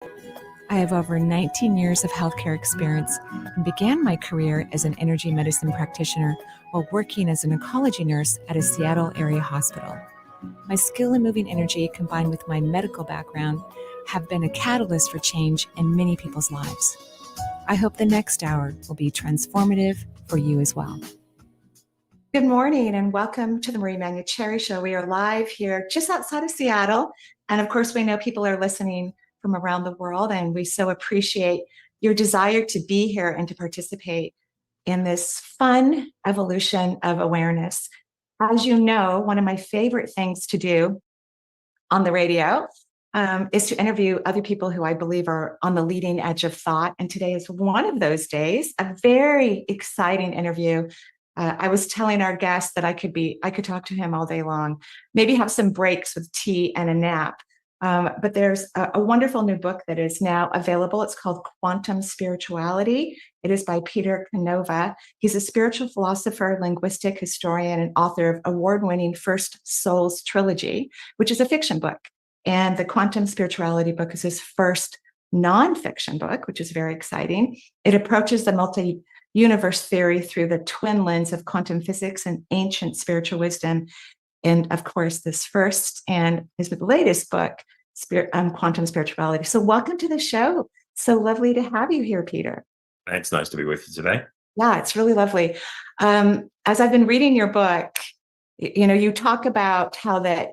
I have over 19 years of healthcare experience and began my career as an energy medicine practitioner while working as an oncology nurse at a Seattle area hospital. My skill in moving energy combined with my medical background have been a catalyst for change in many people's lives. I hope the next hour will be transformative for you as well. Good morning and welcome to the Manuchehri Show. We are live here just outside of Seattle. And of course, we know people are listening from around the world, and we so appreciate your desire to be here and to participate in this fun evolution of awareness. As you know, one of my favorite things to do on the radio is to interview other people who I believe are on the leading edge of thought. And today is one of those days, a very exciting interview. I was telling our guest that I could talk to him all day long, maybe have some breaks with tea and a nap. But there's a wonderful new book that is now available. It's called Quantum Spirituality. It is by Peter Canova. He's a spiritual philosopher, linguistic historian, and author of award-winning First Souls Trilogy, which is a fiction book. And the Quantum Spirituality book is his first nonfiction book, which is very exciting. It approaches the multi-universe theory through the twin lens of quantum physics and ancient spiritual wisdom. And of course, this first and his latest book, Quantum Spirituality. So welcome to the show. So lovely to have you here, Peter. It's nice to be with you today. Yeah, it's really lovely. As I've been reading your book, you talk about how that,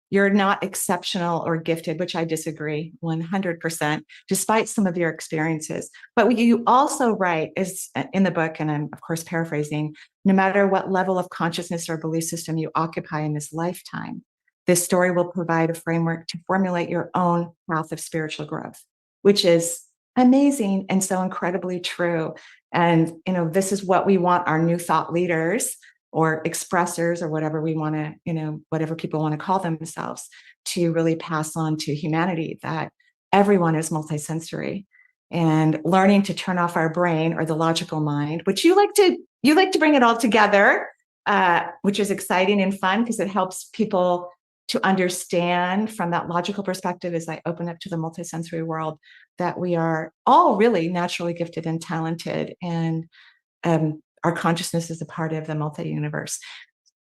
you're not exceptional or gifted, which I disagree 100%, despite some of your experiences. But what you also write is in the book, and I'm of course paraphrasing, no matter what level of consciousness or belief system you occupy in this lifetime, this story will provide a framework to formulate your own path of spiritual growth, which is amazing and so incredibly true. And, this is what we want our new thought leaders or expressors or whatever we want to, whatever people want to call themselves, to really pass on to humanity, that everyone is multisensory, and learning to turn off our brain or the logical mind, which you like to bring it all together, which is exciting and fun because it helps people to understand from that logical perspective as I open up to the multisensory world that we are all really naturally gifted and talented, and our consciousness is a part of the multi-universe.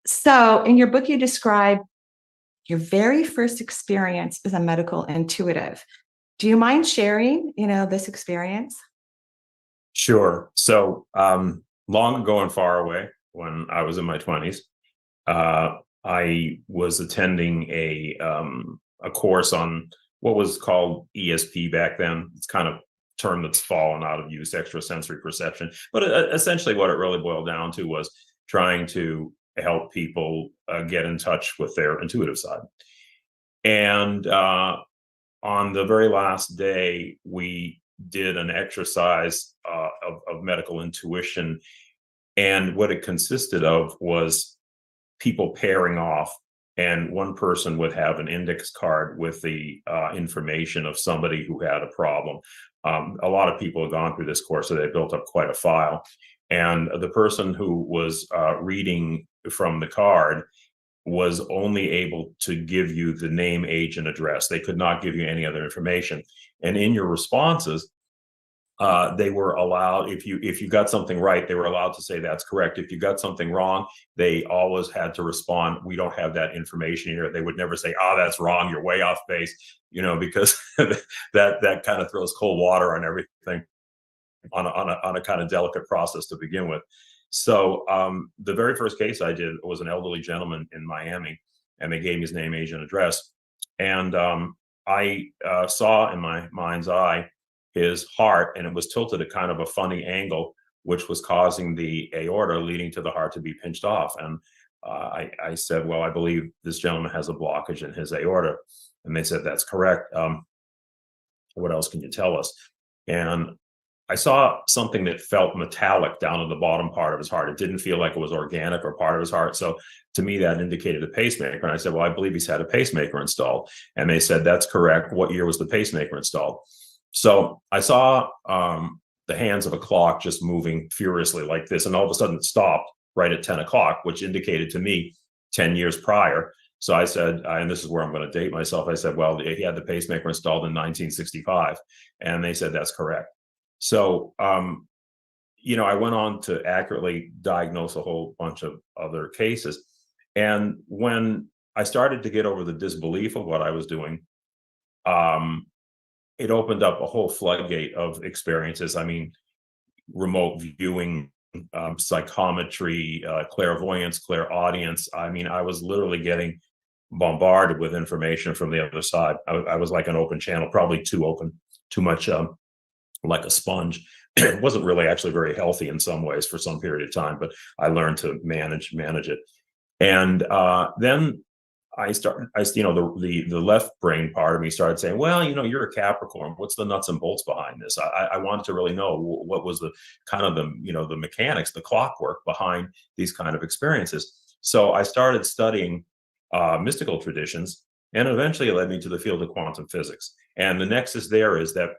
So in your book, you describe your very first experience as a medical intuitive. Do you mind sharing, this experience? Sure. So long ago and far away, when I was in my 20s, I was attending a course on what was called ESP back then. It's kind of term that's fallen out of use, extrasensory perception. But essentially what it really boiled down to was trying to help people get in touch with their intuitive side. And on the very last day, we did an exercise of medical intuition. And what it consisted of was people pairing off, and one person would have an index card with the information of somebody who had a problem. A lot of people have gone through this course, so they built up quite a file. And the person who was reading from the card was only able to give you the name, age, and address. They could not give you any other information. And in your responses, they were allowed, if you got something right, they were allowed to say that's correct. If you got something wrong, they always had to respond, we don't have that information here. They would never say, oh, that's wrong, you're way off base, because that kind of throws cold water on everything, on a kind of delicate process to begin with. So the very first case I did was an elderly gentleman in Miami, and they gave me his name, age, and address. And I saw in my mind's eye his heart, and it was tilted at kind of a funny angle, which was causing the aorta leading to the heart to be pinched off. And I said, well, I believe this gentleman has a blockage in his aorta. And they said, that's correct. What else can you tell us? And I saw something that felt metallic down in the bottom part of his heart. It didn't feel like it was organic or part of his heart. So to me, that indicated a pacemaker. And I said, well, I believe he's had a pacemaker installed. And they said, that's correct. What year was the pacemaker installed? So I saw the hands of a clock just moving furiously like this. And all of a sudden it stopped right at 10 o'clock, which indicated to me 10 years prior, So I said, and this is where I'm going to date myself. I said, well, he had the pacemaker installed in 1965. And they said, that's correct. So, I went on to accurately diagnose a whole bunch of other cases. And when I started to get over the disbelief of what I was doing, um, it opened up a whole floodgate of experiences. I mean, remote viewing, psychometry, clairvoyance, clairaudience. I mean, I was literally getting bombarded with information from the other side. I was like an open channel, probably too open, too much like a sponge. It wasn't really actually very healthy in some ways for some period of time, but I learned to manage it. And then the left brain part of me started saying, well, you're a Capricorn. What's the nuts and bolts behind this? I wanted to really know what was the kind of the mechanics, the clockwork behind these kind of experiences. So I started studying mystical traditions, and eventually it led me to the field of quantum physics. And the nexus there is that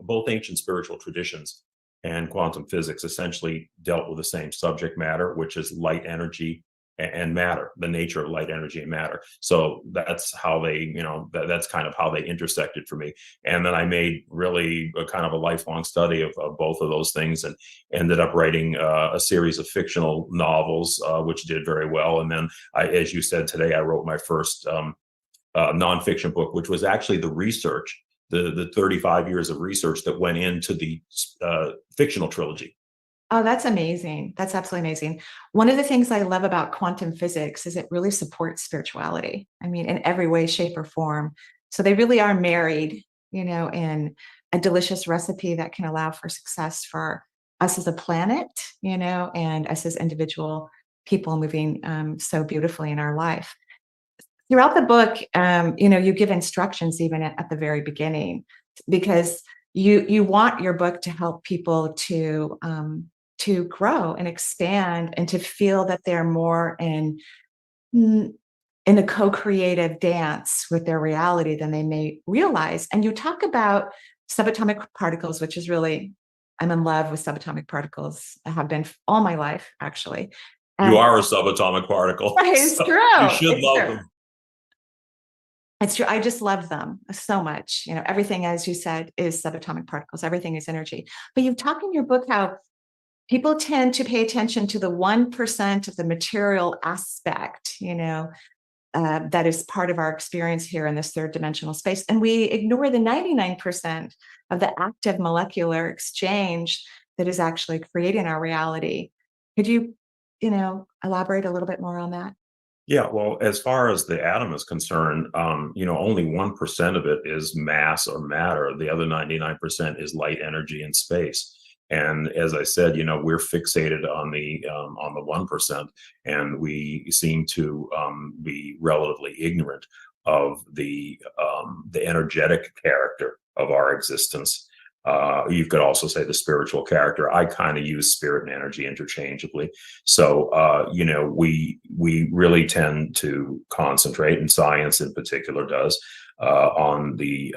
both ancient spiritual traditions and quantum physics essentially dealt with the same subject matter, which is light energy and matter, the nature of light energy and matter. So that's how they, that's kind of how they intersected for me. And then I made really a kind of a lifelong study of both of those things, and ended up writing a series of fictional novels, which did very well. And then as you said today, I wrote my first nonfiction book, which was actually the research, the 35 years of research that went into the fictional trilogy. Oh, that's amazing. That's absolutely amazing. One of the things I love about quantum physics is it really supports spirituality. I mean, in every way, shape, or form. So they really are married, in a delicious recipe that can allow for success for us as a planet, and us as individual people moving so beautifully in our life. Throughout the book, you give instructions even at the very beginning, because you want your book to help people to grow and expand and to feel that they're more in a co-creative dance with their reality than they may realize. And you talk about subatomic particles, which is really, I'm in love with subatomic particles. I have been all my life, actually. You are a subatomic particle. It's so true. You should love them. It's true. I just love them so much. Everything, as you said, is subatomic particles. Everything is energy. But you talk in your book how people tend to pay attention to the 1% of the material aspect, that is part of our experience here in this third dimensional space. And we ignore the 99% of the active molecular exchange that is actually creating our reality. Could you, elaborate a little bit more on that? Yeah, well, as far as the atom is concerned, only 1% of it is mass or matter. The other 99% is light energy and space. And as I said, we're fixated on the 1%, and we seem to be relatively ignorant of the energetic character of our existence. You could also say the spiritual character. I kind of use spirit and energy interchangeably. So, we really tend to concentrate, and science in particular does, on the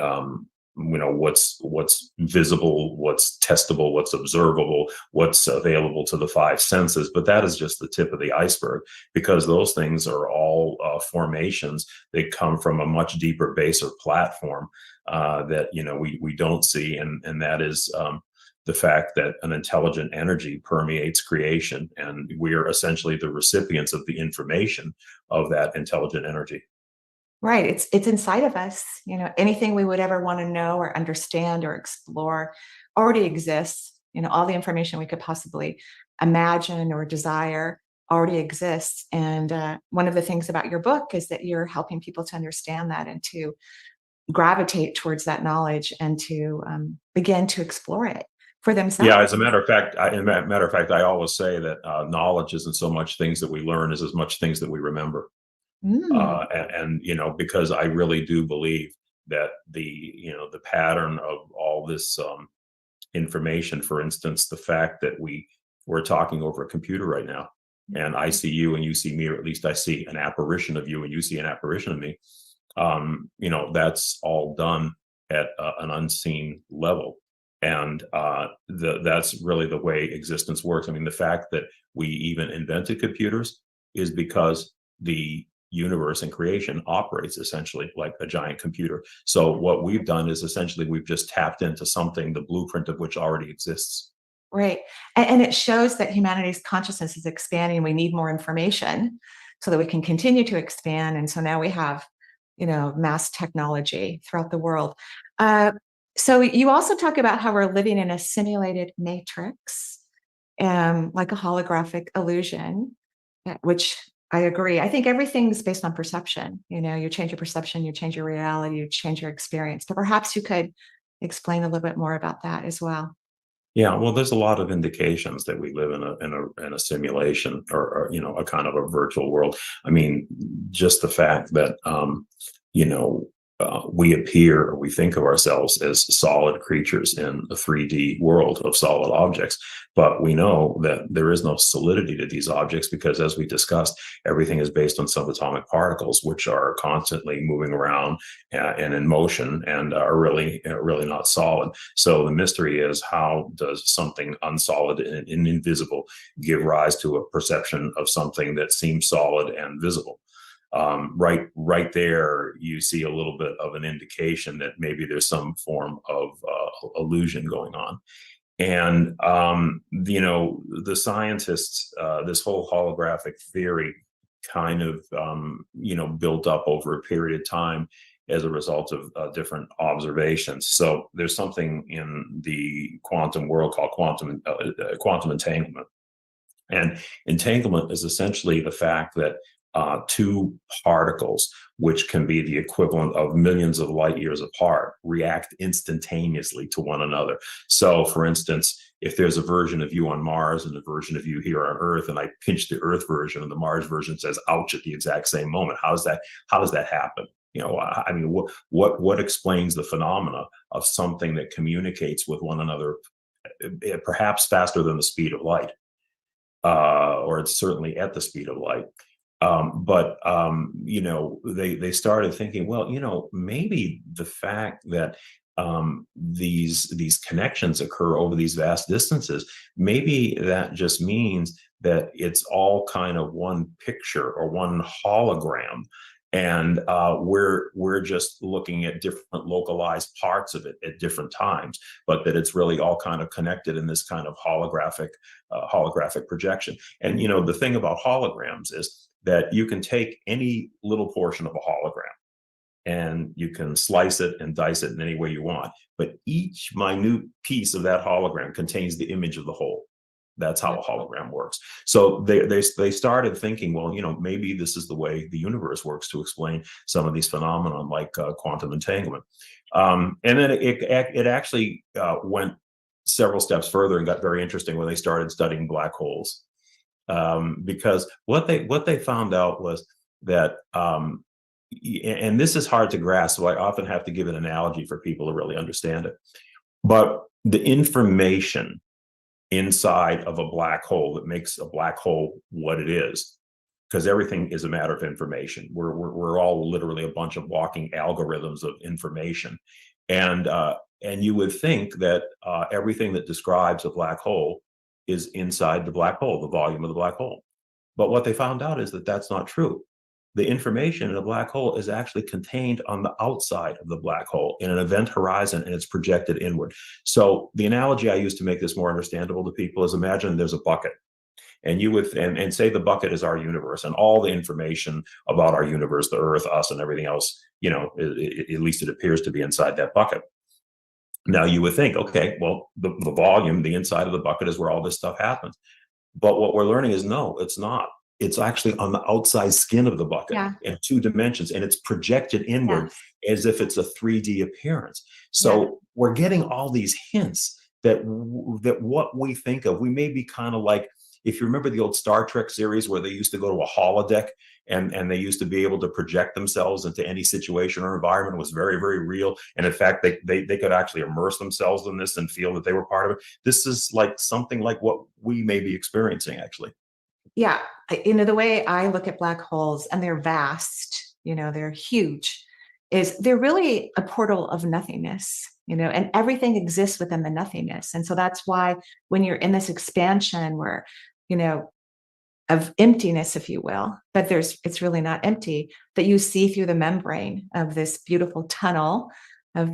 what's visible, what's testable, what's observable, what's available to the five senses. But that is just the tip of the iceberg, because those things are all formations that come from a much deeper base or platform that we don't see, and that is the fact that an intelligent energy permeates creation, and we are essentially the recipients of the information of that intelligent energy. Right. It's inside of us. Anything we would ever want to know or understand or explore already exists. All the information we could possibly imagine or desire already exists. And one of the things about your book is that you're helping people to understand that and to gravitate towards that knowledge and to begin to explore it for themselves. Yeah, as a matter of fact, I always say that knowledge isn't so much things that we learn as much things that we remember. And because I really do believe that the pattern of all this information, for instance, the fact that we're talking over a computer right now, and I see you and you see me, or at least I see an apparition of you and you see an apparition of me. That's all done at an unseen level. And that's really the way existence works. I mean, the fact that we even invented computers is because the universe and creation operates essentially like a giant computer. So what we've done is essentially we've just tapped into something, the blueprint of which already exists. Right. And it shows that humanity's consciousness is expanding. We need more information so that we can continue to expand. And so now we have, mass technology throughout the world. So you also talk about how we're living in a simulated matrix, like a holographic illusion, which I agree. I think everything's based on perception. You change your perception, you change your reality, you change your experience. But perhaps you could explain a little bit more about that as well. Yeah, well, there's a lot of indications that we live in a simulation, or a kind of a virtual world. I mean, just the fact that you know we appear, or we think of ourselves as solid creatures in a 3D world of solid objects, but we know that there is no solidity to these objects because, as we discussed, everything is based on subatomic particles, which are constantly moving around and in motion, and are really not solid. So the mystery is, how does something unsolid and invisible give rise to a perception of something that seems solid and visible? Right there, you see a little bit of an indication that maybe there's some form of illusion going on. And the scientists, this whole holographic theory kind of built up over a period of time as a result of different observations. So there's something in the quantum world called quantum entanglement. And entanglement is essentially the fact that two particles, which can be the equivalent of millions of light years apart, react instantaneously to one another. So, for instance, if there's a version of you on Mars and a version of you here on Earth, and I pinch the Earth version and the Mars version says "ouch" at the exact same moment, how does that happen? I mean, what explains the phenomena of something that communicates with one another, perhaps faster than the speed of light, or it's certainly at the speed of light? They started thinking, well, maybe the fact that these connections occur over these vast distances, maybe that just means that it's all kind of one picture or one hologram, and we're just looking at different localized parts of it at different times, but that it's really all kind of connected in this kind of holographic projection. And the thing about holograms is that you can take any little portion of a hologram and you can slice it and dice it in any way you want, but each minute piece of that hologram contains the image of the whole. That's how a hologram works. So they started thinking, well, maybe this is the way the universe works to explain some of these phenomena, like quantum entanglement. And then it actually went several steps further and got very interesting when they started studying black holes. Because what they found out was that, and this is hard to grasp, so I often have to give an analogy for people to really understand it. But the information inside of a black hole that makes a black hole what it is, because everything is a matter of information. We're all literally a bunch of walking algorithms of information, and you would think that everything that describes a black hole is inside the black hole, the volume of the black hole. But what they found out is that that's not true. The information in a black hole is actually contained on the outside of the black hole in an event horizon, and it's projected inward. So the analogy I use to make this more understandable to people is, imagine there's a bucket, and you would and say the bucket is our universe, and all the information about our universe, the Earth, us, and everything else, at least it appears to be inside that bucket. Now you would think, okay, well, the volume, the inside of the bucket is where all this stuff happens. But what we're learning is, no, it's not. It's actually on the outside skin of the bucket, in 2 dimensions, and it's projected inward, as if it's a 3D appearance. So we're getting all these hints that what we think of, we may be kind of like, if you remember the old Star Trek series where they used to go to a holodeck, and they used to be able to project themselves into any situation or environment. It was very, very real. And in fact, they could actually immerse themselves in this and feel that they were part of it. This is like something like what we may be experiencing, actually. Yeah. The way I look at black holes, and they're vast, they're huge, is they're really a portal of nothingness, and everything exists within the nothingness. And so that's why when you're in this expansion where, of emptiness, if you will, but it's really not empty, that you see through the membrane of this beautiful tunnel of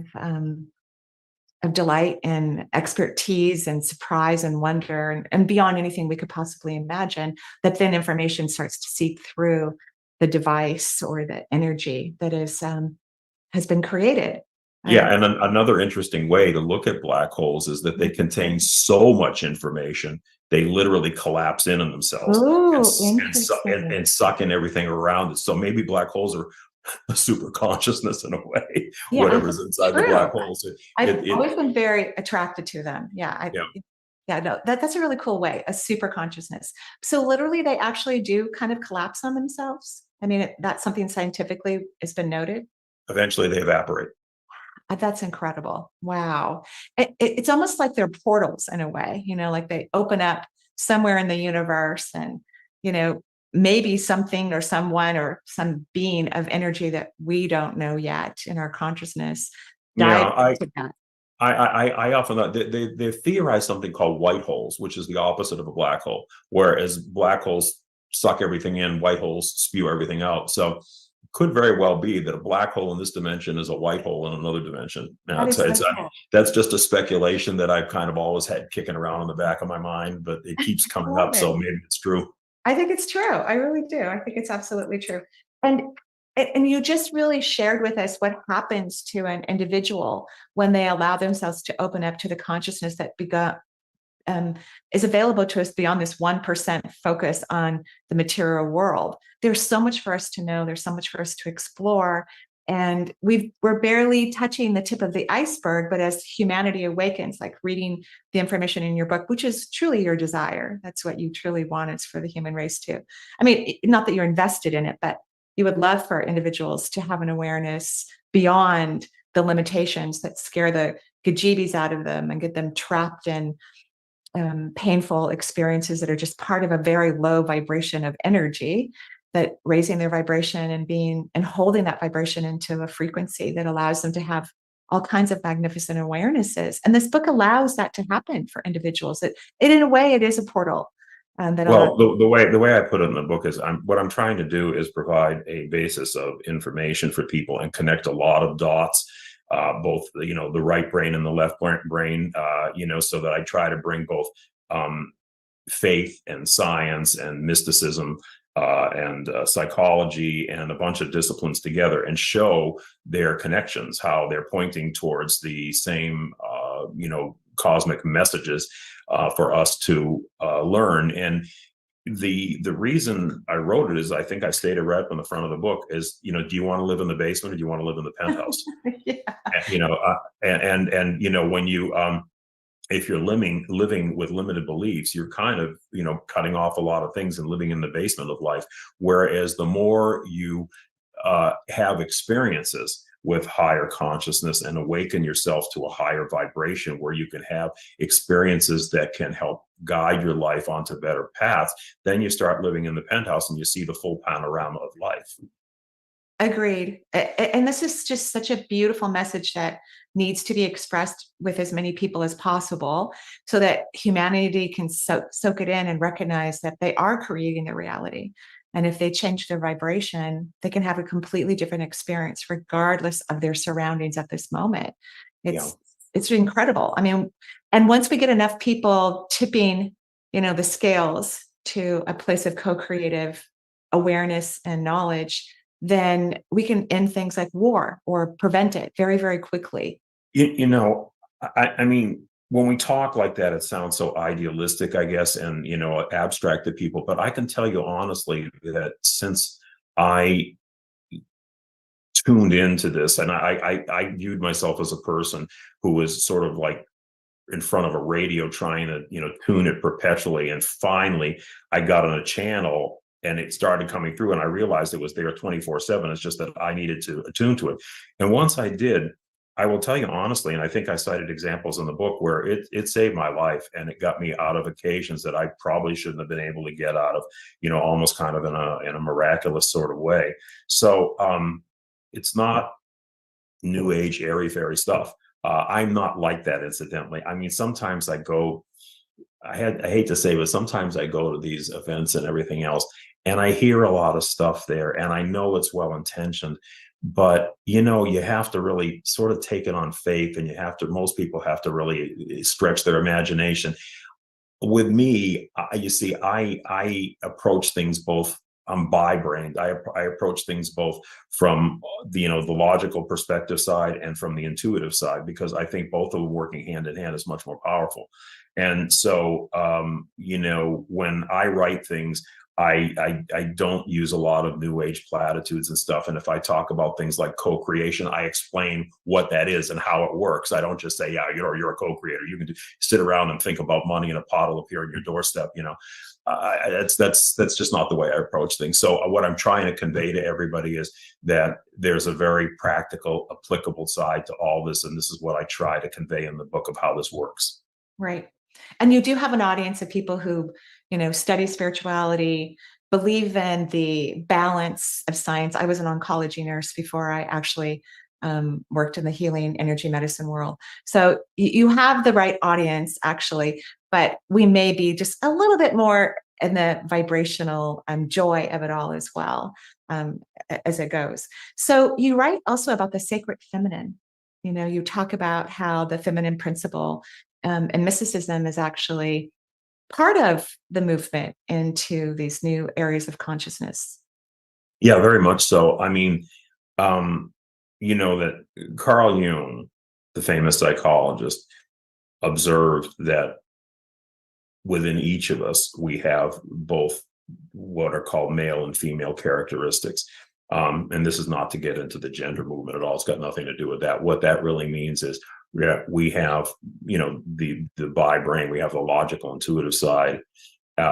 delight and expertise and surprise and wonder and beyond anything we could possibly imagine, that then information starts to seep through the device or the energy that has been created. Yeah, and another interesting way to look at black holes is that they contain so much information, they literally collapse in on themselves Oh, and suck in everything around it. So maybe black holes are a super consciousness in a way, yeah, whatever's inside the true. black holes. I've always been very attracted to them. Yeah, Yeah. yeah, no, that's a really cool way, a super consciousness. So literally, they actually do kind of collapse on themselves. I mean, that's something scientifically has been noted. Eventually they evaporate. That's incredible. Wow. It's almost like they're portals in a way, like they open up somewhere in the universe and, you know, maybe something or someone or some being of energy that we don't know yet in our consciousness Yeah, dive into that. I often they theorize something called white holes, which is the opposite of a black hole. Whereas black holes suck everything in, white holes spew everything out. So it could very well be that a black hole in this dimension is a white hole in another dimension. Now, That is so cool. that's just a speculation that I've kind of always had kicking around in the back of my mind, but it keeps coming up. So maybe it's true. I think it's true. I really do. I think it's absolutely true. And you just really shared with us what happens to an individual when they allow themselves to open up to the consciousness that is available to us beyond this 1% focus on the material world. There's so much for us to know. There's so much for us to explore. And we're barely touching the tip of the iceberg, but as humanity awakens, like reading the information in your book, which is truly your desire, that's what you truly want, it's for the human race too. I mean, not that you're invested in it, but you would love for individuals to have an awareness beyond the limitations that scare the gajeebies out of them and get them trapped in painful experiences that are just part of a very low vibration of energy, that raising their vibration and being and holding that vibration into a frequency that allows them to have all kinds of magnificent awarenesses. And this book allows that to happen for individuals. It in a way, it is a portal that allows. Well, the way I put it in the book is what I'm trying to do is provide a basis of information for people and connect a lot of dots, both the right brain and the left brain, so that I try to bring both faith and science and mysticism and psychology and a bunch of disciplines together and show their connections, how they're pointing towards the same cosmic messages for us to learn. And the reason I wrote it is, I think I stated right up on the front of the book, is, do you want to live in the basement or do you want to live in the penthouse? Yeah. When you if you're living with limited beliefs, you're kind of cutting off a lot of things and living in the basement of life. Whereas the more you have experiences with higher consciousness and awaken yourself to a higher vibration where you can have experiences that can help guide your life onto better paths, then you start living in the penthouse and you see the full panorama of life. Agreed. And this is just such a beautiful message that needs to be expressed with as many people as possible so that humanity can soak it in and recognize that they are creating their reality. And if they change their vibration, they can have a completely different experience regardless of their surroundings at this moment. It's incredible. I mean, and once we get enough people tipping, the scales to a place of co-creative awareness and knowledge, then we can end things like war or prevent it very, very quickly. I mean, when we talk like that, it sounds so idealistic, I guess, and, abstract to people. But I can tell you honestly that since I tuned into this, and I viewed myself as a person who was sort of like in front of a radio trying to, tune it perpetually. And finally, I got on a channel and it started coming through and I realized it was there 24/7. It's just that I needed to attune to it. And once I did, I will tell you honestly, and I think I cited examples in the book where it saved my life and it got me out of occasions that I probably shouldn't have been able to get out of, almost kind of in a miraculous sort of way. So it's not new age, airy fairy stuff. I'm not like that, incidentally. I mean, sometimes I go I hate to say, but sometimes I go to these events and everything else, and I hear a lot of stuff there, and I know it's well intentioned, but you have to really sort of take it on faith, and most people have to really stretch their imagination. With me, you see, I approach things both. I'm bi-brained. I approach things both from the logical perspective side and from the intuitive side, because I think both of them working hand in hand is much more powerful. And so, when I write things, I don't use a lot of new age platitudes and stuff. And if I talk about things like co-creation, I explain what that is and how it works. I don't just say, yeah, you're a co-creator. You can sit around and think about money and a pot will appear on your doorstep. That's just not the way I approach things. So what I'm trying to convey to everybody is that there's a very practical, applicable side to all this. And this is what I try to convey in the book of how this works. Right. And you do have an audience of people who, study spirituality, believe in the balance of science. I was an oncology nurse before I actually worked in the healing energy medicine world. So you have the right audience, actually, but we may be just a little bit more in the vibrational joy of it all as well, as it goes. So you write also about the sacred feminine. You talk about how the feminine principle and mysticism is actually part of the movement into these new areas of consciousness. Yeah, very much so. I mean, that Carl Jung, the famous psychologist, observed that within each of us, we have both what are called male and female characteristics. And this is not to get into the gender movement at all. It's got nothing to do with that. What that really means is we have, the bi brain, we have the logical, intuitive side.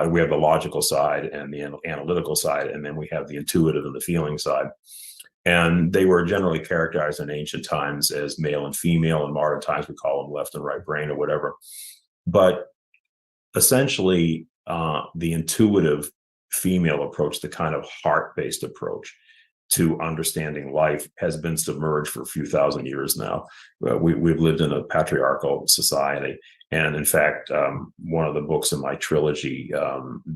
We have the logical side and the analytical side, and then we have the intuitive and the feeling side. And they were generally characterized in ancient times as male and female. In modern times, we call them left and right brain or whatever. But essentially, the intuitive female approach, the kind of heart-based approach to understanding life, has been submerged for a few thousand years now. We've lived in a patriarchal society. And in fact, one of the books in my trilogy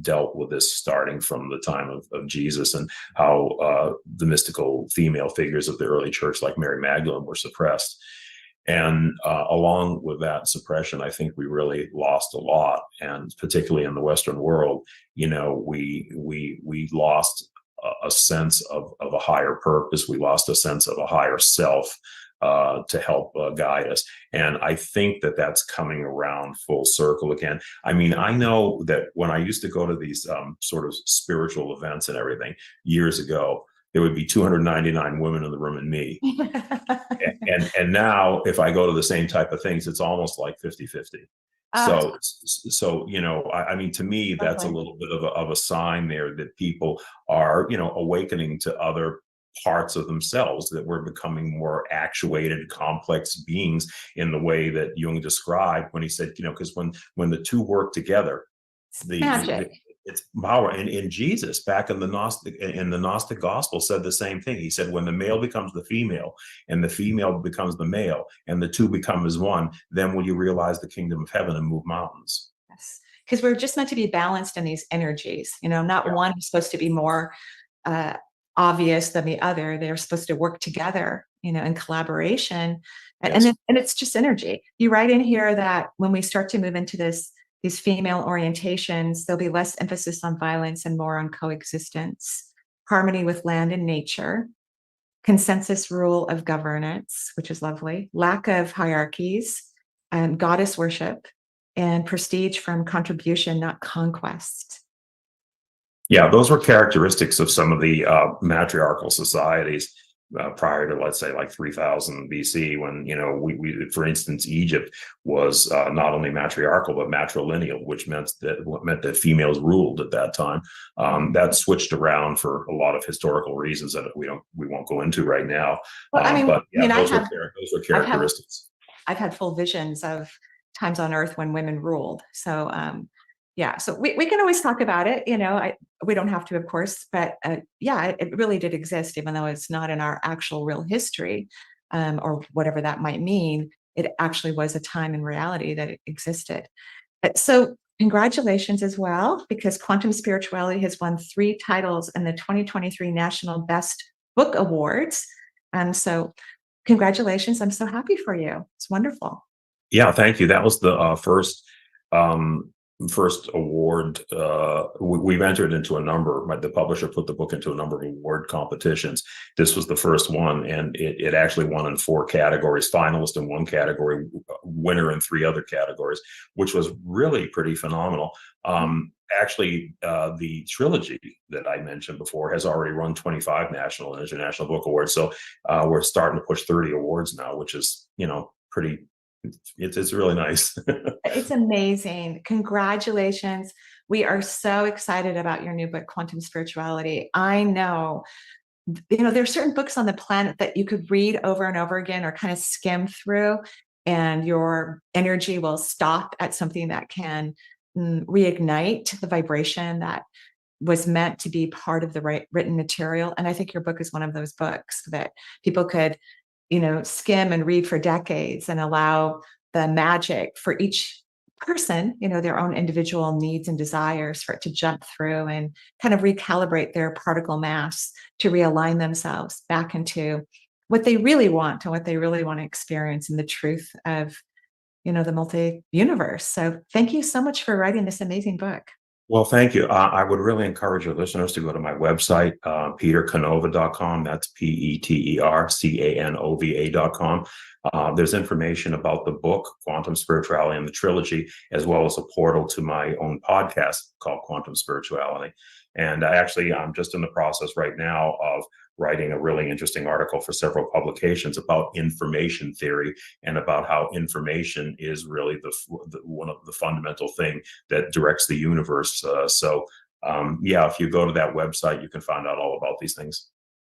dealt with this, starting from the time of Jesus, and how the mystical female figures of the early church, like Mary Magdalene, were suppressed. And along with that suppression, I think we really lost a lot. And particularly in the Western world, we lost a sense of a higher purpose. We lost a sense of a higher self to help guide us. And I think that that's coming around full circle again. I mean, I know that when I used to go to these sort of spiritual events and everything years ago, there would be 299 women in the room and me. and now if I go to the same type of things, it's almost like 50-50. So I mean, to me, that's a little bit of a sign there that people are, awakening to other parts of themselves, that we're becoming more actuated, complex beings in the way that Jung described when he said, because when the two work together, it's power. And in Jesus, back in the Gnostic gospel, said the same thing. He said, when the male becomes the female and the female becomes the male and the two become as one, then will you realize the kingdom of heaven and move mountains. Yes, because we're just meant to be balanced in these energies. Not one is supposed to be more obvious than the other. They're supposed to work together, in collaboration. Yes. And it's just energy. You write in here that when we start to move into these female orientations, there'll be less emphasis on violence and more on coexistence, harmony with land and nature, consensus rule of governance, which is lovely, lack of hierarchies, goddess worship, and prestige from contribution, not conquest. Yeah, those were characteristics of some of the matriarchal societies prior to, let's say, like 3000 BC, when, we for instance, Egypt was not only matriarchal, but matrilineal, which meant that females ruled at that time. That switched around for a lot of historical reasons that we won't go into right now. Well, those were characteristics. I've had full visions of times on earth when women ruled. So, so we can always talk about it. We don't have to, of course, but it really did exist, even though it's not in our actual real history, or whatever that might mean. It actually was a time in reality that it existed. So congratulations as well, because Quantum Spirituality has won 3 titles in the 2023 National Best Book Awards. And so congratulations. I'm so happy for you. It's wonderful. Yeah, thank you. That was the um, first award. We've entered into a number. The publisher put the book into a number of award competitions. This was the first one, and it actually won in 4 categories: finalist in 1 category, winner in 3 other categories, which was really pretty phenomenal. Actually, the trilogy that I mentioned before has already run 25 national and international book awards. So we're starting to push 30 awards now, which is, pretty. It's really nice. It's amazing. Congratulations. We are so excited about your new book, Quantum Spirituality. I know, there's certain books on the planet that you could read over and over again or kind of skim through, and your energy will stop at something that can reignite the vibration that was meant to be part of the written material. And I think your book is one of those books that people could, skim and read for decades and allow the magic for each person, their own individual needs and desires, for it to jump through and kind of recalibrate their particle mass to realign themselves back into what they really want and what they really want to experience in the truth of, the multi-universe. So thank you so much for writing this amazing book. Well, thank you. I would really encourage your listeners to go to my website, petercanova.com. That's PeterCanova.com. There's information about the book, Quantum Spirituality, and the trilogy, as well as a portal to my own podcast called Quantum Spirituality. And I'm just in the process right now of writing a really interesting article for several publications about information theory and about how information is really one of the fundamental thing that directs the universe. If you go to that website, you can find out all about these things.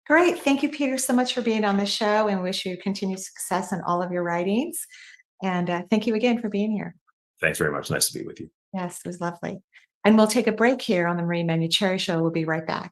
Great. Thank you, Peter, so much for being on the show, and wish you continued success in all of your writings. And thank you again for being here. Thanks very much. Nice to be with you. Yes, it was lovely. And we'll take a break here on the Marie Manuchehri Show. We'll be right back.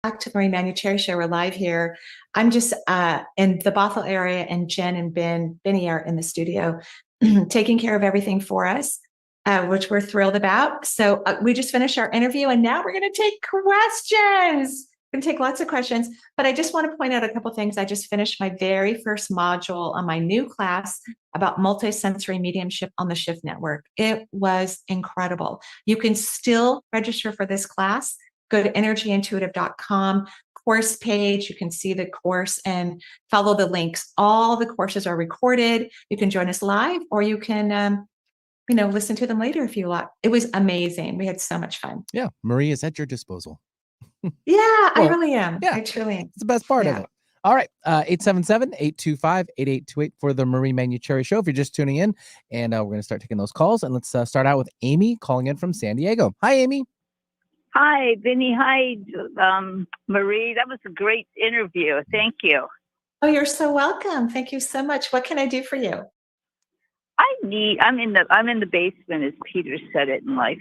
Back to the Marie Manuchehri Show. We're live here. I'm just in the Bothell area, and Jen and Benny are in the studio taking care of everything for us, which we're thrilled about. So we just finished our interview, and now we're going to take questions. We're going to take lots of questions, but I just want to point out a couple things. I just finished my very first module on my new class about multisensory mediumship on the Shift Network. It was incredible. You can still register for this class. Go to energyintuitive.com, course page. You can see the course and follow the links. All the courses are recorded. You can join us live, or you can, listen to them later if you like. It was amazing. We had so much fun. Yeah, Marie is at your disposal. Yeah, Well, I really am. yeah, I truly am. It's the best part of it. All right, 877-825-8828 for the Marie Manuchehri Show if you're just tuning in. And we're going to start taking those calls. And let's start out with Amy calling in from San Diego. Hi, Amy. Hi, Vinny. Hi, Marie. That was a great interview. Thank you. Oh, you're so welcome. Thank you so much. What can I do for you? I'm in the basement, as Peter said it in life.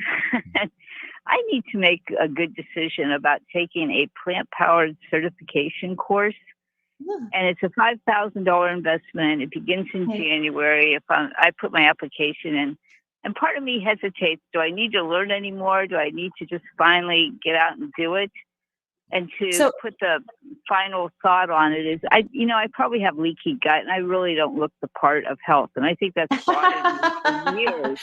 I need to make a good decision about taking a plant-powered certification course. And it's a $5,000 investment. It begins in January. If I put my application in, and part of me hesitates. Do I need to learn anymore? Do I need to just finally get out and do it? And to put the final thought on it is, I probably have leaky gut, and I really don't look the part of health. And I think that's bothered me for years.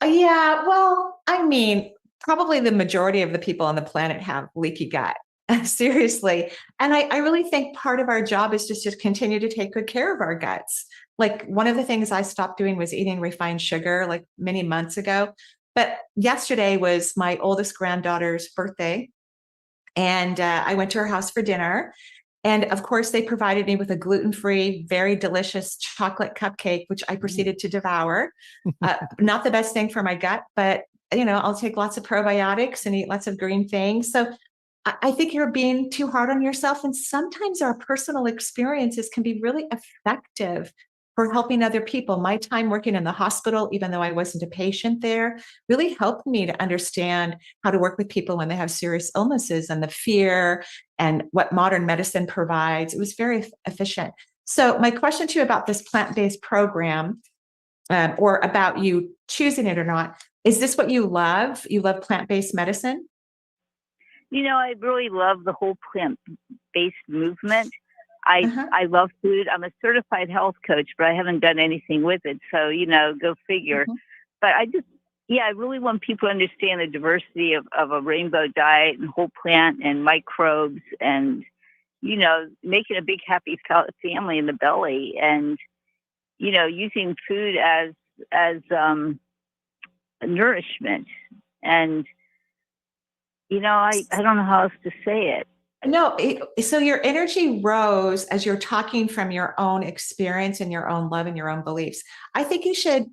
Yeah, well, I mean, probably the majority of the people on the planet have leaky gut. Seriously. And I really think part of our job is just to continue to take good care of our guts. Like, one of the things I stopped doing was eating refined sugar like many months ago. But yesterday was my oldest granddaughter's birthday. And I went to her house for dinner. And of course, they provided me with a gluten-free, very delicious chocolate cupcake, which I proceeded to devour. Not the best thing for my gut, but I'll take lots of probiotics and eat lots of green things. So I think you're being too hard on yourself. And sometimes our personal experiences can be really effective for helping other people. My time working in the hospital, even though I wasn't a patient there, really helped me to understand how to work with people when they have serious illnesses, and the fear and what modern medicine provides. It was very efficient. So my question to you about this plant-based program, or about you choosing it or not, is this what you love? You love plant-based medicine? I really love the whole plant-based movement. I love food. I'm a certified health coach, but I haven't done anything with it. So, go figure. But I really want people to understand the diversity of a rainbow diet and whole plant and microbes and, making a big happy family in the belly, and, using food as nourishment. And, I don't know how else to say it. No, so your energy rose as you're talking from your own experience and your own love and your own beliefs. I think you should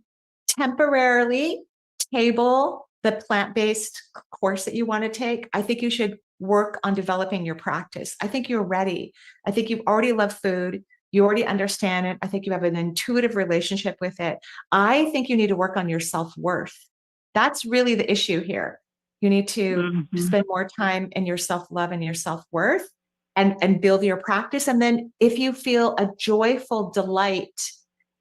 temporarily table the plant-based course that you want to take. I think you should work on developing your practice. I think you're ready. I think you already love food. You already understand it. I think you have an intuitive relationship with it. I think you need to work on your self-worth. That's really the issue here. You need to spend more time in your self-love and your self-worth, and build your practice. And then if you feel a joyful delight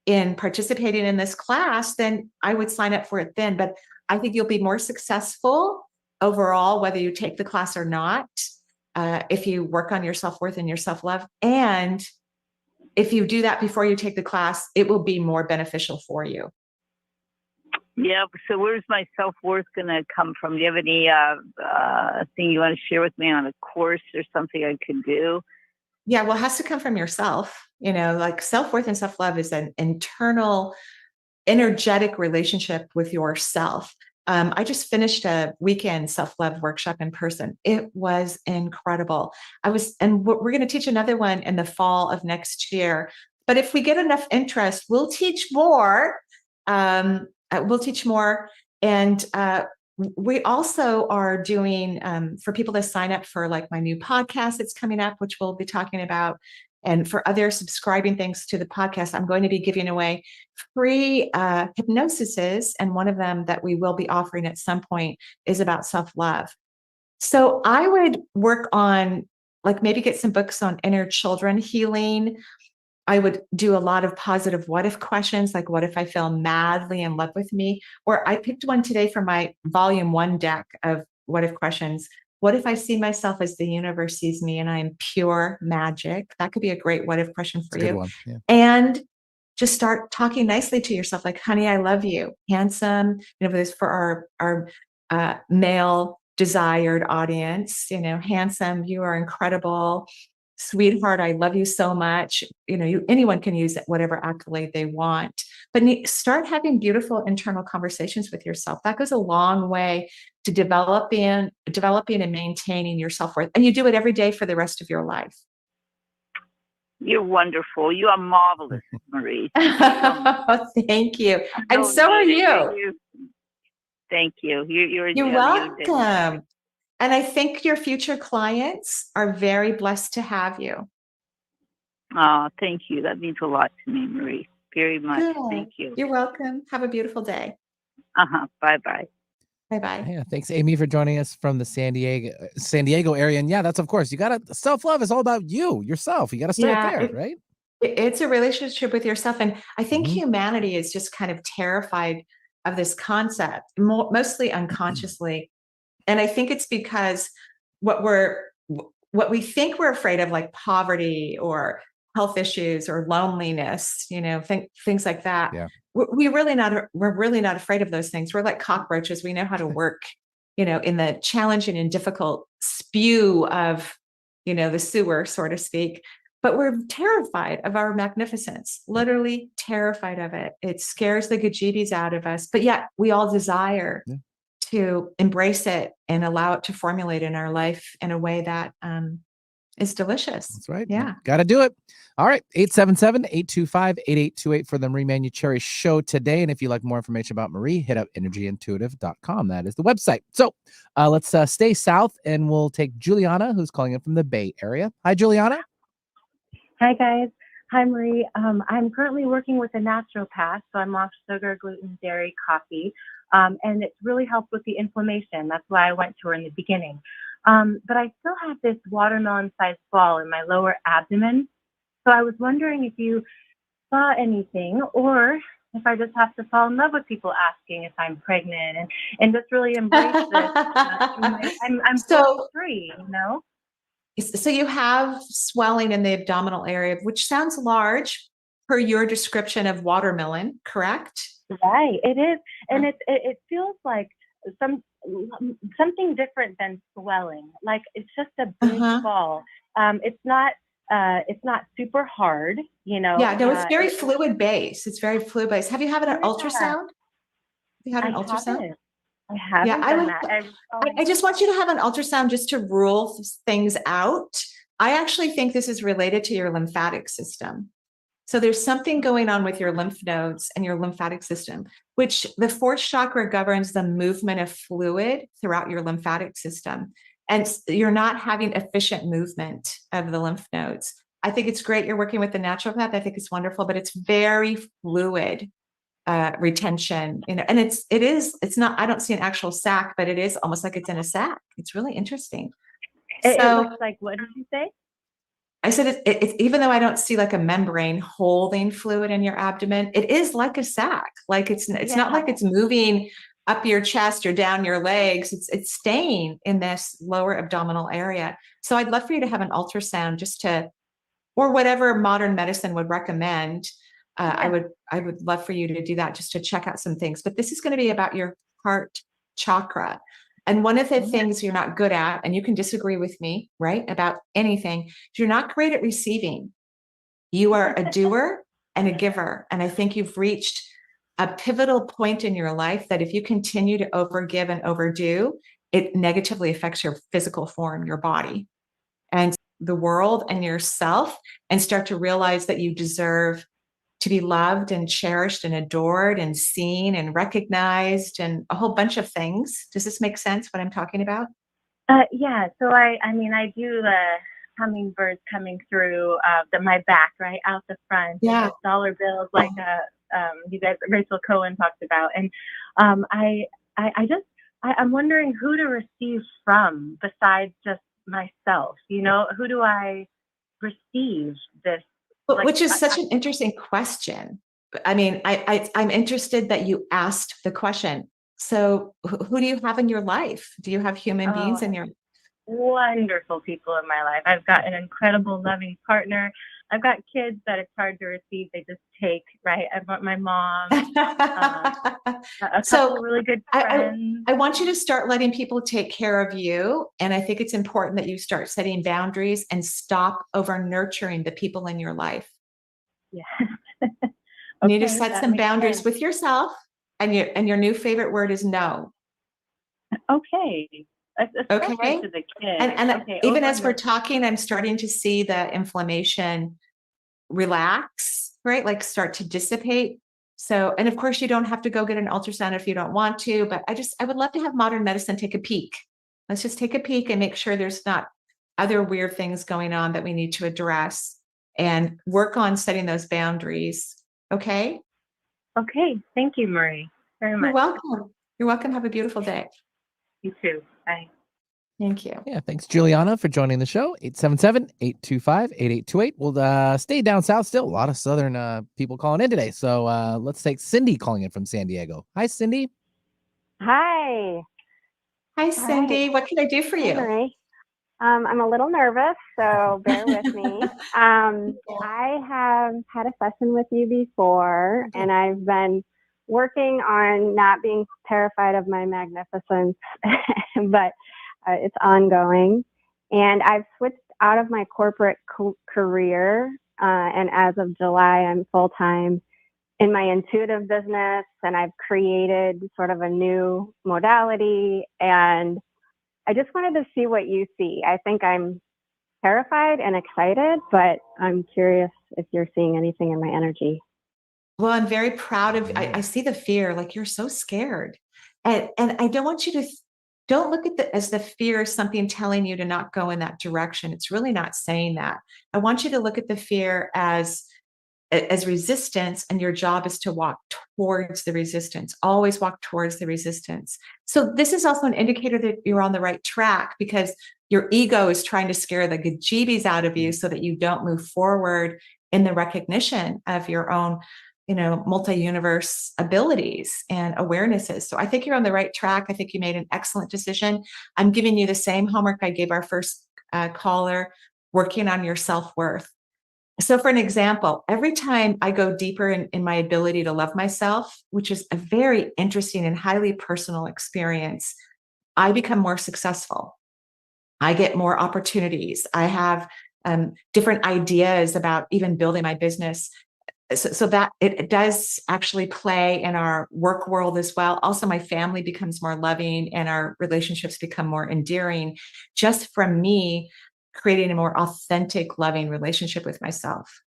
in participating in this class, then I would sign up for it then. But I think you'll be more successful overall, whether you take the class or not, if you work on your self-worth and your self-love. And if you do that before you take the class, it will be more beneficial for you. Yeah. So where's my self-worth going to come from? Do you have any thing you want to share with me on a course or something I could do? Yeah, well, it has to come from yourself. Like, self-worth and self-love is an internal, energetic relationship with yourself. I just finished a weekend self-love workshop in person. It was incredible. And we're going to teach another one in the fall of next year. But if we get enough interest, we'll teach more. And we also are doing, for people to sign up for like my new podcast that's coming up, which we'll be talking about. And for other subscribing things to the podcast, I'm going to be giving away free hypnosises. And one of them that we will be offering at some point is about self-love. So I would work on, like, maybe get some books on inner children healing. I would do a lot of positive what if questions, like, what if I fell madly in love with me? Or I picked one today from my volume 1 deck of what if questions. What if I see myself as the universe sees me and I am pure magic? That could be a great what if question for you. Yeah. And just start talking nicely to yourself, like, honey, I love you. Handsome, this for our male desired audience. Handsome, you are incredible. Sweetheart, I love you so much. Anyone can use whatever accolade they want, but start having beautiful internal conversations with yourself. That goes a long way to developing and maintaining your self-worth. And you do it every day for the rest of your life. You're wonderful. You are marvelous, Marie. Thank you. And so are you. Thank you. You're welcome. And I think your future clients are very blessed to have you. Oh, thank you. That means a lot to me, Marie. Very much. Good. Thank you. You're welcome. Have a beautiful day. Bye-bye. Bye-bye. Yeah, thanks, Amy, for joining us from the San Diego area. And yeah, that's of course. You gotta self-love is all about yourself. You gotta start there, right? It's a relationship with yourself. And I think humanity is just kind of terrified of this concept, mostly unconsciously. And I think it's because what we think we're afraid of, like poverty or health issues or loneliness, things like that. Yeah. We're really not afraid of those things. We're like cockroaches. We know how to work, in the challenging and difficult spew of, the sewer, so to speak. But we're terrified of our magnificence, literally terrified of it. It scares the bejeebies out of us. But yet we all desire to embrace it and allow it to formulate in our life in a way that is delicious. That's right. Yeah. Got to do it. All right. 877-825-8828 for the Marie Manuchehri show today. And if you'd like more information about Marie, hit up energyintuitive.com. That is the website. So let's stay south and we'll take Juliana, who's calling in from the Bay Area. Hi, Juliana. Hi, guys. Hi, Marie. I'm currently working with a naturopath, so I'm off sugar, gluten, dairy, coffee, and it's really helped with the inflammation. That's why I went to her in the beginning. But I still have this watermelon-sized ball in my lower abdomen. So I was wondering if you saw anything, or if I just have to fall in love with people asking if I'm pregnant and just really embrace this. I'm so 43, So you have swelling in the abdominal area, which sounds large per your description of watermelon, correct? Right, it is. And it feels like something different than swelling. Like it's just a big ball. It's not super hard, Yeah, no, it's very fluid base. It's very fluid base. Have you had an ultrasound? Have you had an ultrasound? I haven't done that. I just want you to have an ultrasound just to rule things out. I actually think this is related to your lymphatic system. So there's something going on with your lymph nodes and your lymphatic system, which the fourth chakra governs the movement of fluid throughout your lymphatic system. And you're not having efficient movement of the lymph nodes. I think it's great you're working with the naturopath. I think it's wonderful, but it's very fluid retention, and it's not, I don't see an actual sac, but it is almost like it's in a sac. It's really interesting. It looks like, what did you say? I said it's even though I don't see like a membrane holding fluid in your abdomen, it is like a sac. Like it's not like it's moving up your chest or down your legs. It's staying in this lower abdominal area. So I'd love for you to have an ultrasound or whatever modern medicine would recommend. I would love for you to do that just to check out some things. But this is going to be about your heart chakra. And one of the things you're not good at, and you can disagree with me, right, about anything, you're not great at receiving. You are a doer and a giver. And I think you've reached a pivotal point in your life that if you continue to overgive and overdo, it negatively affects your physical form, your body, and the world and yourself, and start to realize that you deserve to be loved and cherished and adored and seen and recognized and a whole bunch of things. Does this make sense, what I'm talking about? Yeah. So I do the hummingbirds coming through my back, right out the front. Yeah. Dollar bills, like you guys, Rachel Cohen talked about. And I'm wondering who to receive from besides just myself. Who do I receive this? Which is such an interesting question. I mean, I'm interested that you asked the question. So who do you have in your life? Do you have human beings in your life? Wonderful people in my life. I've got an incredible, loving partner. I've got kids that it's hard to receive. They just take, right? I've got my mom, a So couple of really good I, friends. I want you to start letting people take care of you. And I think it's important that you start setting boundaries and stop over nurturing the people in your life. Yeah. You need to Okay, set that some makes boundaries sense. with yourself. And your new favorite word is no. Okay. Especially Okay. to the kids. And Okay, even over as we're nurture. talking, I'm starting to see the inflammation relax, right? Like start to dissipate. So, and of course, you don't have to go get an ultrasound if you don't want to, but I would love to have modern medicine take a peek. Let's just take a peek and make sure there's not other weird things going on that we need to address and work on setting those boundaries. Okay. Okay, thank you, Marie, very You're much. welcome. You're welcome. Have a beautiful day. You too. Bye. Thank you. Yeah, thanks, Juliana, for joining the show. 877-825-8828. We'll stay down south still. A lot of southern people calling in today. So let's take Cindy calling in from San Diego. Hi, Cindy. Hi. Hi, Cindy. Hi. What can I do for Hey, you? Marie. I'm a little nervous, so bear with me. I have had a session with you before, and I've been working on not being terrified of my magnificence, but it's ongoing. And I've switched out of my corporate career, and as of July, I'm full-time in my intuitive business, and I've created sort of a new modality, and I just wanted to see what you see. I think I'm terrified and excited, but I'm curious if you're seeing anything in my energy. Well, I'm very proud of I see the fear, like you're so scared. And I don't want you to don't look at as the fear as something telling you to not go in that direction. It's really not saying that. I want you to look at the fear as resistance, and your job is to walk towards the resistance. Always walk towards the resistance. So this is also an indicator that you're on the right track, because your ego is trying to scare the bejeebies out of you so that you don't move forward in the recognition of your own, multi-universe abilities and awarenesses. So I think you're on the right track. I think you made an excellent decision. I'm giving you the same homework I gave our first caller, working on your self-worth. So for an example, every time I go deeper in my ability to love myself, which is a very interesting and highly personal experience, I become more successful. I get more opportunities. I have different ideas about even building my business. So that it does actually play in our work world as well. Also, my family becomes more loving and our relationships become more endearing just from me creating a more authentic, loving relationship with myself.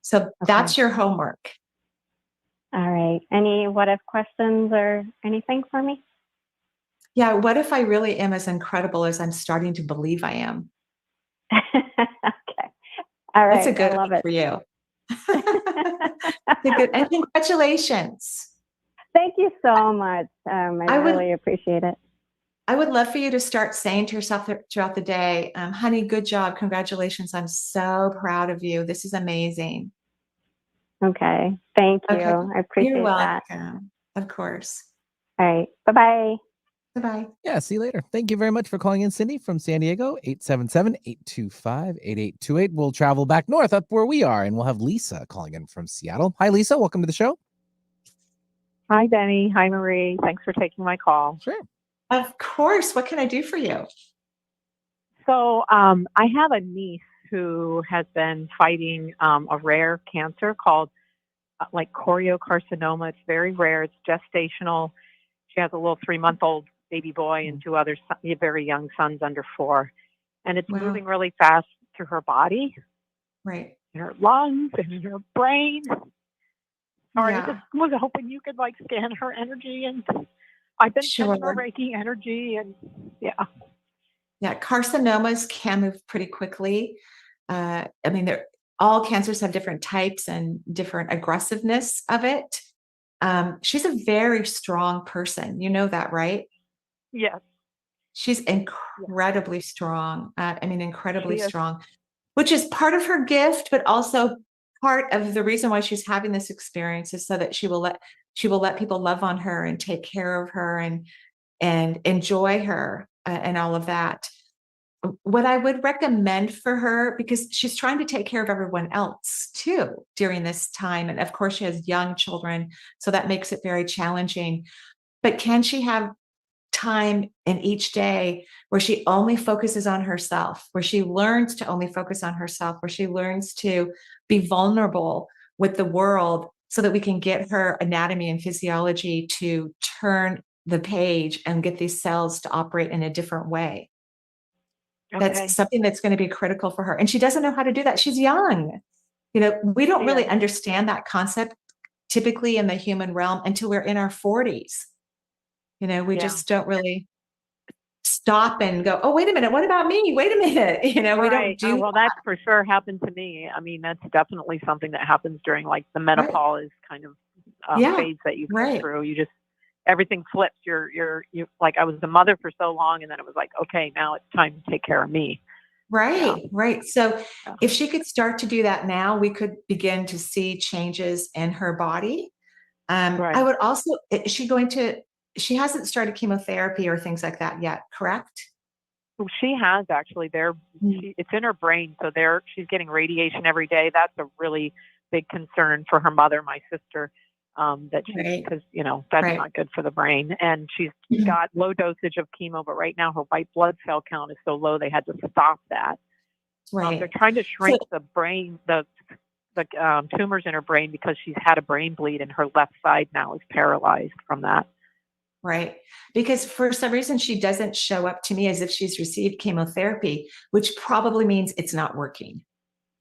So that's your homework. All right. Any what if questions or anything for me? Yeah. What if I really am as incredible as I'm starting to believe I am? Okay. All right. That's a good I love one it. for you. And congratulations. Thank you so much. I really appreciate it. I would love for you to start saying to yourself throughout the day, honey, good job. Congratulations. I'm so proud of you. This is amazing. Okay. Thank you. Okay. I appreciate You're that. welcome. Of course. All right. Bye-bye. Bye-bye. Yeah, see you later. Thank you very much for calling in, Cindy from San Diego. 877-825-8828. We'll travel back north up where we are, and we'll have Lisa calling in from Seattle. Hi, Lisa. Welcome to the show. Hi, Benny. Hi, Marie. Thanks for taking my call. Sure. Of course. What can I do for you? So I have a niece who has been fighting a rare cancer called like choriocarcinoma. It's very rare. It's gestational. She has a little 3-month-old baby boy and 2 other very young sons under 4. And it's moving really fast through her body, right, in her lungs and in her brain. Sorry, I just was hoping you could like scan her energy, and I've been sending her Reiki energy, and yeah, carcinomas can move pretty quickly. I mean, all cancers have different types and different aggressiveness of it. She's a very strong person. You know that, right? Yes. She's incredibly strong. Incredibly She strong, which is part of her gift, but also part of the reason why she's having this experience is so that she will let people love on her and take care of her and enjoy her and all of that. what I would recommend for her, because she's trying to take care of everyone else too during this time. And of course, she has young children, so that makes it very challenging. But can she have time in each day where she only focuses on herself, where she learns to only focus on herself, where she learns to be vulnerable with the world, so that we can get her anatomy and physiology to turn the page and get these cells to operate in a different way? Okay. That's something that's going to be critical for her. And she doesn't know how to do that. She's young. We don't really understand that concept typically in the human realm until we're in our 40s. We just don't really stop and go, oh, wait a minute, what about me? Wait a minute. We don't do well, that's for sure happened to me. I mean, that's definitely something that happens during like the menopause kind of phase that you go through. You just, everything flips. You like, I was the mother for so long, and then it was like, okay, now it's time to take care of me. Right. So if she could start to do that now, we could begin to see changes in her body. I would also, she hasn't started chemotherapy or things like that yet, correct? She has actually. It's in her brain, so she's getting radiation every day. That's a really big concern for her mother, my sister, because that's not good for the brain. And she's got low dosage of chemo, but right now her white blood cell count is so low they had to stop that. They're trying to shrink the brain, the tumors in her brain, because she's had a brain bleed and her left side now is paralyzed from that. Right. Because for some reason, she doesn't show up to me as if she's received chemotherapy, which probably means it's not working.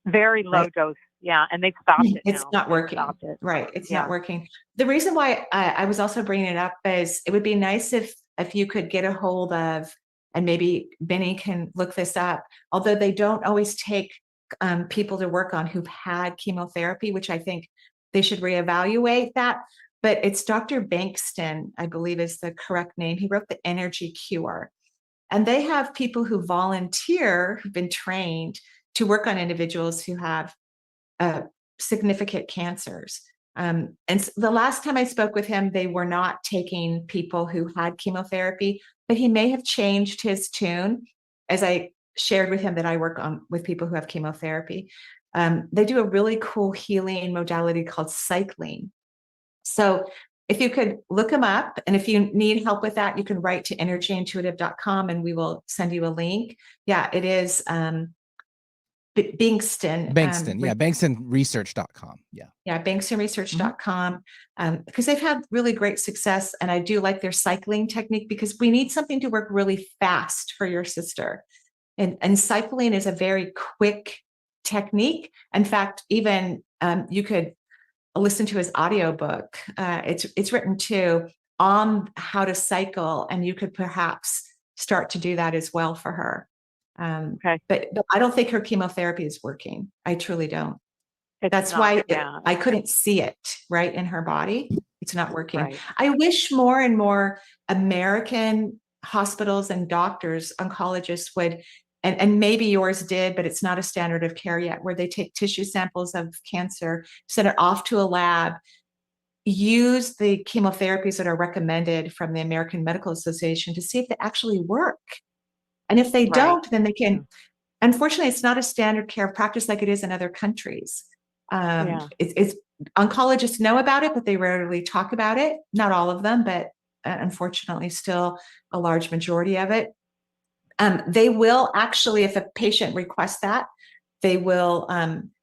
Very low dose. Yeah. And they've stopped it. It's not working. Right. It's not working. The reason why I was also bringing it up is it would be nice if you could get a hold of, and maybe Benny can look this up, although they don't always take people to work on who've had chemotherapy, which I think they should reevaluate that. But it's Dr. Bankston, I believe is the correct name. He wrote The Energy Cure. And they have people who volunteer, who've been trained to work on individuals who have significant cancers. And the last time I spoke with him, they were not taking people who had chemotherapy, but he may have changed his tune. As I shared with him that I work with people who have chemotherapy. They do a really cool healing modality called cycling. So if you could look them up, and if you need help with that, you can write to energyintuitive.com and we will send you a link. Yeah, it is Bankston. Bankstonresearch.com. Bankstonresearch.com, because they've had really great success. And I do like their cycling technique, because we need something to work really fast for your sister. And cycling is a very quick technique. In fact, even you could listen to his audiobook. It's written too on how to cycle, and you could perhaps start to do that as well for her. But I don't think her chemotherapy is working. I truly don't. That's why I couldn't see it right in her body. It's not working. I wish more and more American hospitals and doctors, oncologists would, and maybe yours did, but it's not a standard of care yet, where they take tissue samples of cancer, send it off to a lab, use the chemotherapies that are recommended from the American Medical Association to see if they actually work. And if they don't, then they can, unfortunately, it's not a standard care practice like it is in other countries. It's oncologists know about it, but they rarely talk about it. Not all of them, but unfortunately still a large majority of it. They will actually, if a patient requests that, they will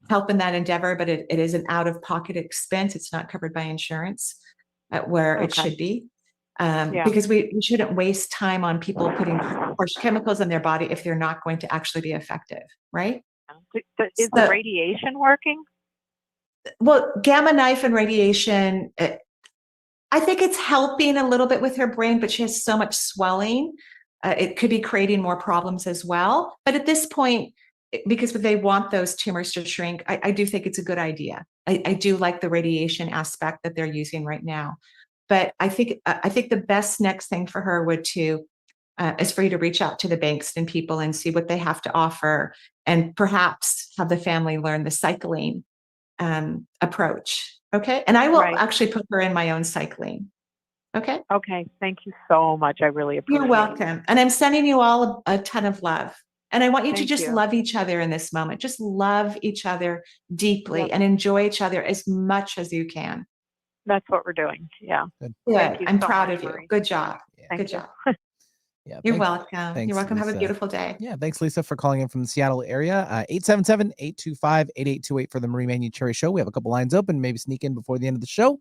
help in that endeavor, but it is an out-of-pocket expense. It's not covered by insurance where it should be. Because we shouldn't waste time on people putting harsh chemicals in their body if they're not going to actually be effective, right? Is the radiation working? Well, gamma knife and radiation, I think it's helping a little bit with her brain, but she has so much swelling. It could be creating more problems as well. But at this point, because they want those tumors to shrink, I do think it's a good idea. I do like the radiation aspect that they're using right now. But I think the best next thing for her is for you to reach out to the Bankston people and see what they have to offer, and perhaps have the family learn the cycling approach. Okay. And I will actually put her in my own cycling. Okay. Okay. Thank you so much. I really appreciate it. You're welcome. And I'm sending you all a ton of love. And I want you to Thank just you. love each other in this moment. Just love each other deeply Yep. and enjoy each other as much as you can. That's what we're doing. Yeah. Good. Thank Good. you I'm so proud much, of you. Marie. Good job. Thank Good you. job. Yeah. You're thanks, welcome. thanks, You're welcome. Have a Lisa. beautiful day. Yeah. Thanks, Lisa, for calling in from the Seattle area. 877-825-8828 for the Marie Manuchehri Show. We have a couple lines open. Maybe sneak in before the end of the show.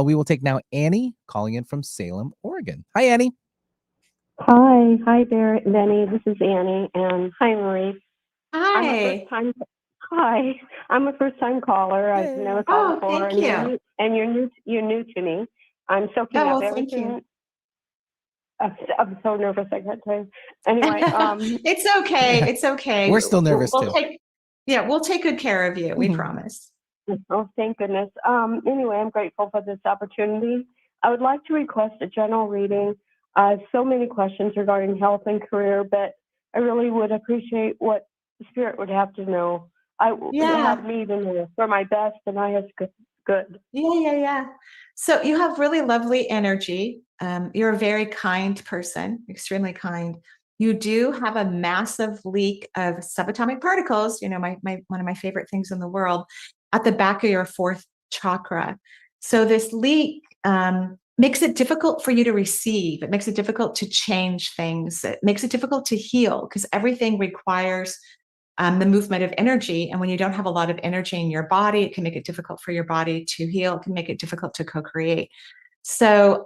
We will take now Annie calling in from Salem, Oregon. Hi, Annie. Hi, Benny. This is Annie, and hi, Marie. Hi. I'm a first-time caller. I've Yay. never called Oh, before, thank you. you're new to me. I'm soaking Oh, up well, thank you. everything. I'm so nervous. I can't tell you. Anyway, It's okay. It's okay. We're still nervous, too. We'll take good care of you. We Mhm. promise. oh, thank goodness. Anyway, I'm grateful for this opportunity. I would like to request a general reading. So many questions regarding health and career, but I really would appreciate what the spirit would have to know. Have me to know for my best and I is good. Yeah. So you have really lovely energy. You're a very kind person, extremely kind. You do have a massive leak of subatomic particles, my one of my favorite things in the world, at the back of your fourth chakra. So this leak makes it difficult for you to receive. It makes it difficult to change things. It makes it difficult to heal because everything requires the movement of energy. And when you don't have a lot of energy in your body, it can make it difficult for your body to heal. It can make it difficult to co-create. So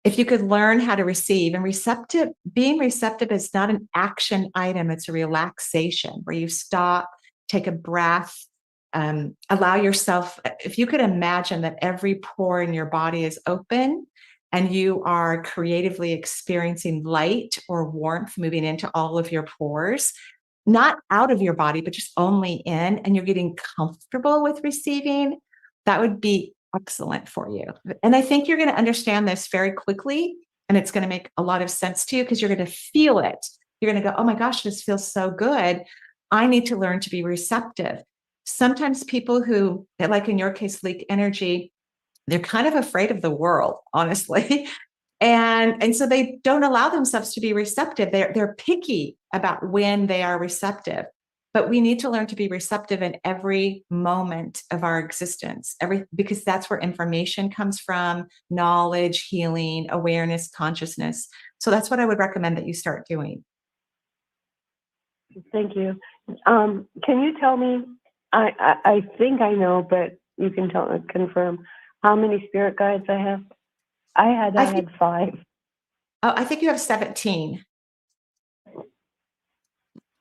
if you could learn how to receive, and being receptive is not an action item, it's a relaxation where you stop, take a breath, allow yourself, if you could imagine that every pore in your body is open and you are creatively experiencing light or warmth moving into all of your pores, not out of your body, but just only in, and you're getting comfortable with receiving, that would be excellent for you. And I think you're going to understand this very quickly, and it's going to make a lot of sense to you because you're going to feel it. You're going to go, oh my gosh, this feels so good. I need to learn to be receptive. Sometimes people who, like in your case, leak energy, they're kind of afraid of the world, honestly. And so they don't allow themselves to be receptive. They're picky about when they are receptive. But we need to learn to be receptive in every moment of our existence, because that's where information comes from, knowledge, healing, awareness, consciousness. So that's what I would recommend that you start doing. Thank you. Can you tell me, I think I know, but you can confirm how many spirit guides I have? I had 5. Oh, I think you have 17.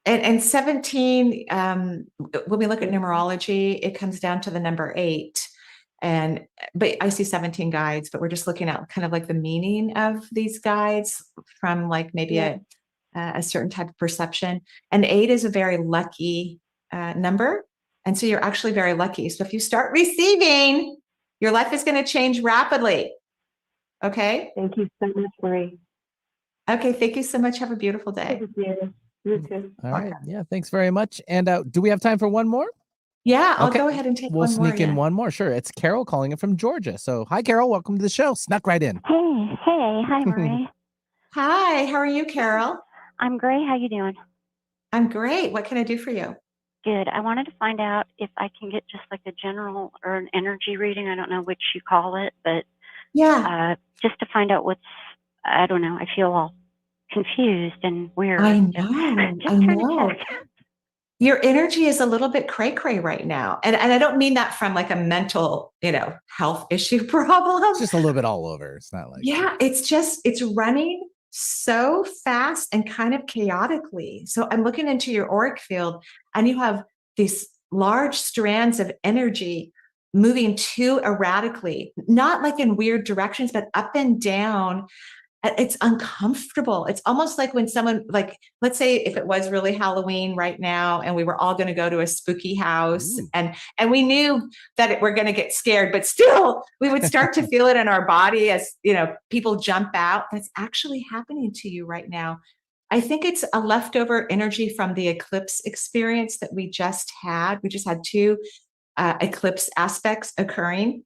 And 17, when we look at numerology, it comes down to the number 8. But I see 17 guides, but we're just looking at kind of like the meaning of these guides from like maybe a certain type of perception. And 8 is a very lucky number. And so you're actually very lucky. So if you start receiving, your life is going to change rapidly. Okay. Thank you so much, Marie. Okay. Thank you so much. Have a beautiful day. Thank you. You too. All right. Yeah. Thanks very much. And do we have time for one more? Yeah, I'll Okay. go ahead and take We'll one more. sneak in one more. Sure. It's Carol calling in from Georgia. So hi, Carol. Welcome to the show. Snuck right in. Hey, hi, Marie. Hi, how are you, Carol? I'm great. How you doing? I'm great. What can I do for you? Good. I wanted to find out if I can get just like a general or an energy reading. I don't know which you call it, but just to find out I don't know. I feel all confused and weird. I know. Just trying to check. Your energy is a little bit cray-cray right now. And I don't mean that from like a mental, health issue problem. It's just a little bit all over. It's not like. Yeah, it's running so fast and kind of chaotically. So I'm looking into your auric field and you have these large strands of energy moving too erratically, not like in weird directions, but up and down. It's uncomfortable. It's almost like when someone, like, let's say if it was really Halloween right now and we were all going to go to a spooky house and we knew that we're going to get scared, but still we would start to feel it in our body as, people jump out. That's actually happening to you right now. I think it's a leftover energy from the eclipse experience that we just had. We just had 2 eclipse aspects occurring.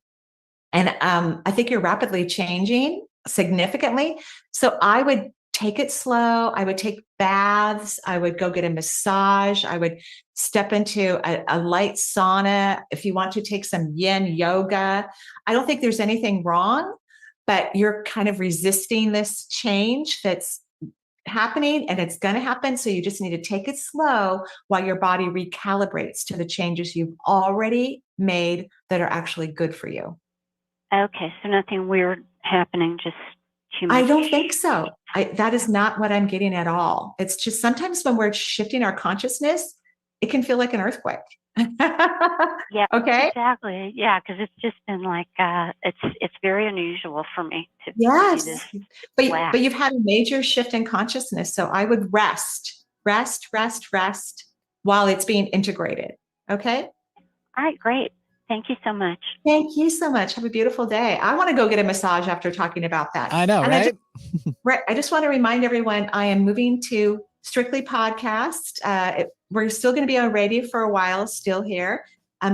And I think you're rapidly changing significantly. So I would take it slow. I would take baths. I would go get a massage. I would step into a light sauna. If you want to take some yin yoga, I don't think there's anything wrong, but you're kind of resisting this change that's happening, and it's going to happen. So you just need to take it slow while your body recalibrates to the changes you've already made that are actually good for you. Okay, so nothing weird happening, just too much. I don't think so. That is not what I'm getting at all. It's just sometimes when we're shifting our consciousness, it can feel like an earthquake. Yeah. Okay. Exactly. Yeah, because it's just been like it's very unusual for me to Yes. do this. But you've had a major shift in consciousness, so I would rest while it's being integrated. Okay. All right, great. Thank you so much. Thank you so much. Have a beautiful day. I want to go get a massage after talking about that. I know, and right? I just want to remind everyone, I am moving to strictly podcast. We're still going to be on radio for a while, still here.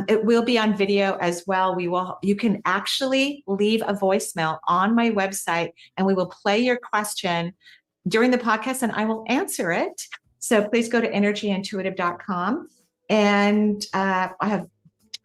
It will be on video as well. You can actually leave a voicemail on my website, and we will play your question during the podcast and I will answer it. So please go to energyintuitive.com. And I have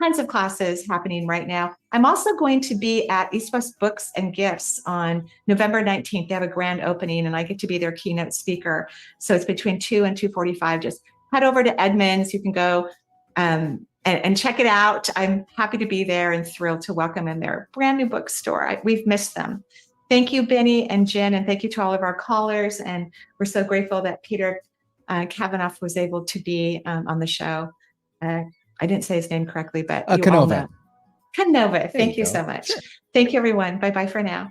tons of classes happening right now. I'm also going to be at East West Books and Gifts on November 19th. They have a grand opening and I get to be their keynote speaker. So it's between 2 and 2:45. Just head over to Edmonds. You can go and check it out. I'm happy to be there and thrilled to welcome in their brand new bookstore. We've missed them. Thank you, Benny and Jen, and thank you to all of our callers. And we're so grateful that Peter Kavanaugh was able to be on the show. I didn't say his name correctly, but you all know. Canova. Canova. Thank you so much. Sure. Thank you, everyone. Bye-bye for now.